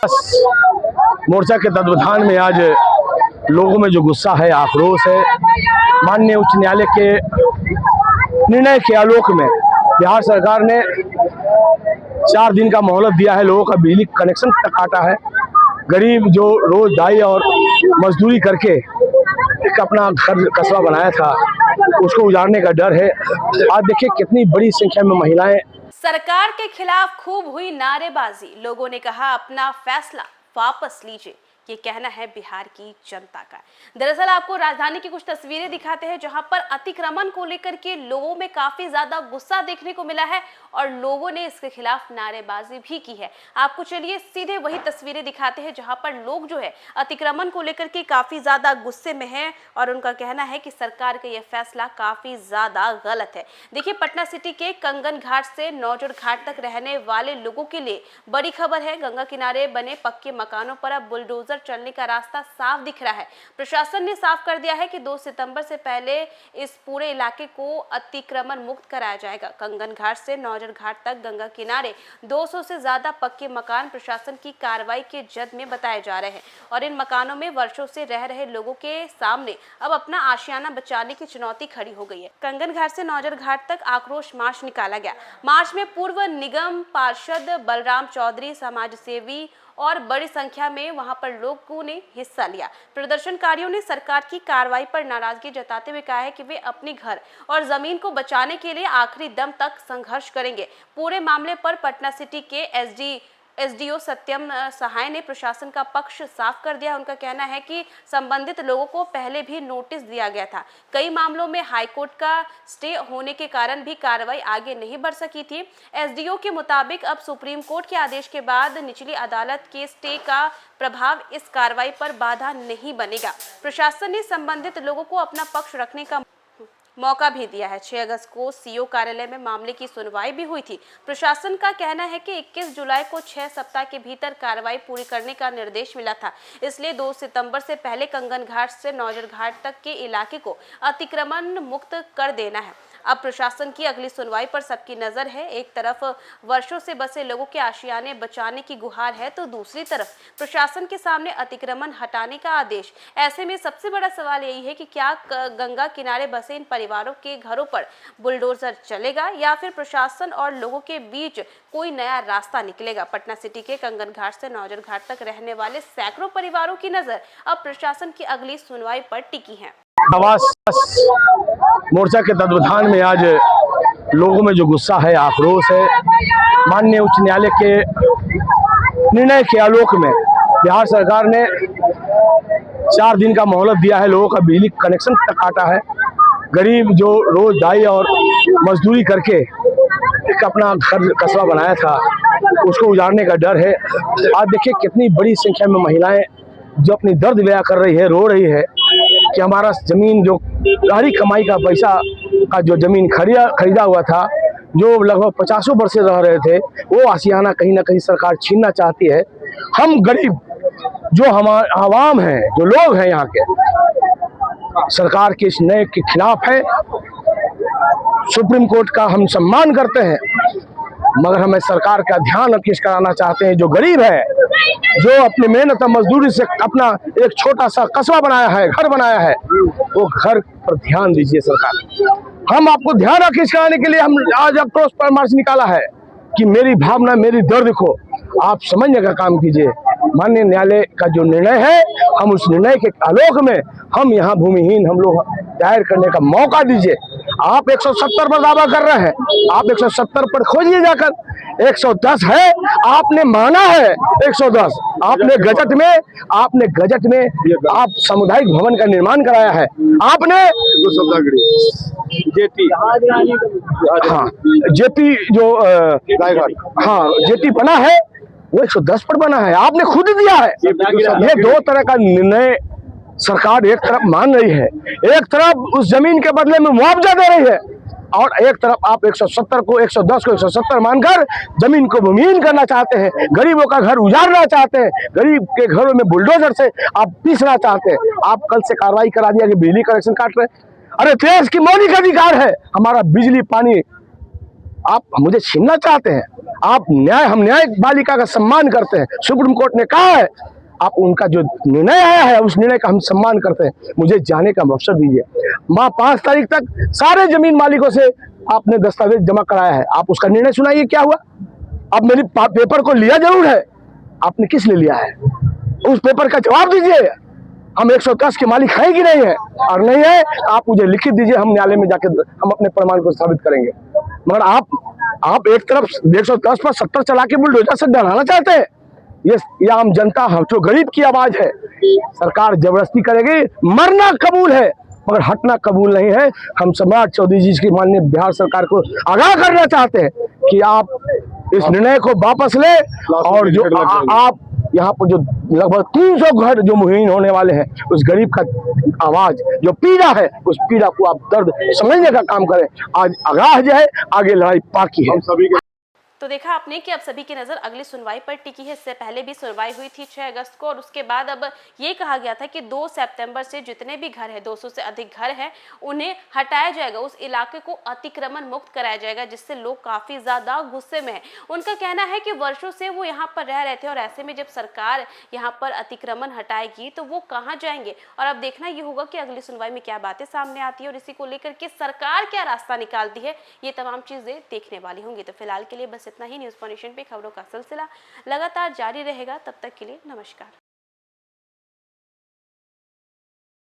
मोर्चा के तत्वाधान में आज लोगों में जो गुस्सा है, आक्रोश है, माननीय उच्च न्यायालय के निर्णय के आलोक में बिहार सरकार ने 4 दिन का मोहलत दिया है। लोगों का बिजली कनेक्शन तक काटा है। गरीब जो रोज दाई और मजदूरी करके एक अपना घर कस्बा बनाया था, उसको उजाड़ने का डर है। आज देखिए कितनी बड़ी संख्या में महिलाएं। सरकार के खिलाफ खूब हुई नारेबाजी। लोगों ने कहा अपना फैसला वापस लीजिए। ये कहना है बिहार की जनता का। दरअसल आपको राजधानी की कुछ तस्वीरें दिखाते हैं जहां पर अतिक्रमण को लेकर के लोगों में काफी ज्यादा गुस्सा देखने को मिला है और लोगों ने इसके खिलाफ नारेबाजी भी की है। आपको चलिए सीधे वही तस्वीरें दिखाते हैं जहां पर लोग जो है अतिक्रमण को लेकर के काफी ज्यादा गुस्से में हैं और उनका कहना है कि सरकार का यह फैसला काफी ज्यादा गलत है। देखिए, पटना सिटी के कंगन घाट से नौजर घाट तक रहने वाले लोगों के लिए बड़ी खबर है। गंगा किनारे बने पक्के मकानों पर अब बुलडोजर चलने का रास्ता साफ दिख रहा है। प्रशासन ने साफ कर दिया है कि 2 सितंबर से पहले इस पूरे इलाके को अतिक्रमण मुक्त कराया जाएगा। कंगन घाट से नौजर घाट तक गंगा किनारे 200 से ज्यादा पक्के मकान प्रशासन की कार्रवाई के जद में बताए जा रहे हैं और इन मकानों में वर्षों से रह रहे लोगों के सामने अब अपना आशियाना बचाने की चुनौती खड़ी हो गई है। कंगन घाट से नौजर घाट तक आक्रोश मार्च निकाला गया। मार्च में पूर्व निगम पार्षद बलराम चौधरी, समाज सेवी और बड़ी संख्या में वहां पर लोगों ने हिस्सा लिया। प्रदर्शनकारियों ने सरकार की कार्रवाई पर नाराजगी जताते हुए कहा है कि वे अपने घर और जमीन को बचाने के लिए आखिरी दम तक संघर्ष करेंगे। पूरे मामले पर पटना सिटी के एसडीओ सत्यम सहाय ने प्रशासन का पक्ष साफ कर दिया। उनका कहना है कि संबंधित लोगों को पहले भी नोटिस दिया गया था। कई मामलों में हाईकोर्ट का स्टे होने के कारण भी कार्रवाई आगे नहीं बढ़ सकी थी। एसडीओ के मुताबिक अब सुप्रीम कोर्ट के आदेश के बाद निचली अदालत के स्टे का प्रभाव इस कार्रवाई पर बाधा नहीं बनेगा। प्रशासन ने संबंधित लोगों को अपना पक्ष रखने का मौका भी दिया है। 6 अगस्त को सीओ कार्यालय में मामले की सुनवाई भी हुई थी। प्रशासन का कहना है कि 21 जुलाई को 6 सप्ताह के भीतर कार्रवाई पूरी करने का निर्देश मिला था। इसलिए 2 सितंबर से पहले कंगन घाट से नौजर घाट तक के इलाके को अतिक्रमण मुक्त कर देना है। अब प्रशासन की अगली सुनवाई पर सबकी नजर है। एक तरफ वर्षों से बसे लोगों के आशियाने बचाने की गुहार है तो दूसरी तरफ प्रशासन के सामने अतिक्रमण हटाने का आदेश। ऐसे में सबसे बड़ा सवाल यही है कि क्या गंगा किनारे बसे इन परिवारों के घरों पर बुलडोजर चलेगा या फिर प्रशासन और लोगों के बीच कोई नया रास्ता निकलेगा। पटना सिटी के कंगन घाट से नौजर घाट तक रहने वाले सैकड़ों परिवारों की नजर अब प्रशासन की अगली सुनवाई पर टिकी है। आवास मोर्चा के तत्वाधान में आज लोगों में जो गुस्सा है, आक्रोश है, माननीय उच्च न्यायालय के निर्णय के आलोक में बिहार सरकार ने 4 दिन का मोहलत दिया है। लोगों का बिजली कनेक्शन तक काटा है। गरीब जो रोज दाई और मजदूरी करके एक अपना घर कस्बा बनाया था, उसको उजाड़ने का डर है। आज देखिए कितनी बड़ी संख्या में महिलाएं जो अपनी दर्द बयां कर रही है, रो रही है कि हमारा जमीन जो गहरी कमाई का पैसा का जो जमीन खरीदा हुआ था, जो लगभग 50 वर्ष से रह रहे थे, वो आशियाना कहीं ना कहीं सरकार छीनना चाहती है। हम गरीब जो हमारे आवाम हैं, जो लोग हैं यहाँ के, सरकार के इस नए के खिलाफ है। सुप्रीम कोर्ट का हम सम्मान करते हैं, मगर हमें सरकार का ध्यान अकिश कराना चाहते हैं। जो गरीब है, जो अपनी मेहनत और मजदूरी से अपना एक छोटा सा कस्बा बनाया है, घर बनाया है, वो घर पर ध्यान दीजिए सरकार। हम आपको ध्यान अकिश कराने के लिए हम आज आक्रोश पर मार्च निकाला है कि मेरी भावना, मेरी दर्द को आप समझने का काम कीजिए। माननीय न्यायालय का जो निर्णय है, हम उस निर्णय के आलोक में हम यहाँ भूमिहीन हम लोग दायर करने का मौका दीजिए। आप 170 पर दावा कर रहे हैं, आप 170 पर खोजिए जाकर। 110 है, आपने माना है 110। आपने गजट में आप सामुदायिक भवन का निर्माण कराया है। आपने जेपी जो जेटी बना है वो 110 पर बना है, आपने खुद दिया है। ये 2 तरह का निर्णय सरकार एक तरफ मान रही है, एक तरफ उस जमीन के बदले में मुआवजा दे रही है, और एक तरफ आप 170 को 110 को 170 मानकर जमीन को भूमिहीन करना चाहते हैं, गरीबों का घर उजाड़ना चाहते हैं, गरीब के घरों में बुलडोजर से आप पीसना चाहते हैं। आप कल से कार्रवाई करा दिया कि बिजली कनेक्शन काट रहे। अरे देश की मौलिक अधिकार है हमारा बिजली पानी आप मुझे छीनना चाहते हैं। आप न्याय, हम न्याय पालिका का सम्मान करते हैं। सुप्रीम कोर्ट ने कहा है, आप उनका जो निर्णय आया है उस निर्णय का हम सम्मान करते हैं। मुझे जाने का अवसर दीजिए। 5 तारीख तक सारे जमीन मालिकों से आपने दस्तावेज जमा कराया है, आप उसका निर्णय सुनाइए क्या हुआ। अब मेरी पेपर को लिया जरूर है, आपने किस लिए लिया है उस पेपर का जवाब दीजिए। हम 110 के मालिक हैं कि नहीं है, और नहीं है आप मुझे लिखित दीजिए, हम न्यायालय में जाकर हम अपने प्रमाण को साबित करेंगे। मगर आप एक तरफ 110 पर 70 चला के बुलडोजर से डराना चाहते हैं। ये आम जनता, हम जो गरीब की आवाज है, सरकार जबरदस्ती करेगी। मरना कबूल है मगर हटना कबूल नहीं है। हम सम्राट चौधरी जी की माननीय बिहार सरकार को आगाह करना चाहते हैं कि आप इस निर्णय को वापस ले, और जो आप यहाँ पर जो लगभग 300 घर जो मुहीन होने वाले हैं, उस गरीब का आवाज जो पीड़ा है, उस पीड़ा को आप दर्द समझने का काम करें। आज आगाह जो है, आगे लड़ाई बाकी है। तो देखा आपने कि अब सभी की नज़र अगली सुनवाई पर टिकी है। इससे पहले भी सुनवाई हुई थी 6 अगस्त को, और उसके बाद अब ये कहा गया था कि 2 सितंबर से जितने भी घर हैं, 200 से अधिक घर हैं, उन्हें हटाया जाएगा, उस इलाके को अतिक्रमण मुक्त कराया जाएगा, जिससे लोग काफ़ी ज़्यादा गुस्से में हैं। उनका कहना है कि वर्षों से वो यहाँ पर रह रहे थे, और ऐसे में जब सरकार यहाँ पर अतिक्रमण हटाएगी तो वो कहाँ जाएंगे। और अब देखना ये होगा कि अगली सुनवाई में क्या बातें सामने आती है, और इसी को लेकर के सरकार क्या रास्ता निकालती है, ये तमाम चीज़ें देखने वाली होंगी। तो फिलहाल के लिए बस इतना ही। न्यूज़ पॉइंट नेशन पे खबरों का सिलसिला लगातार जारी रहेगा। तब तक के लिए नमस्कार।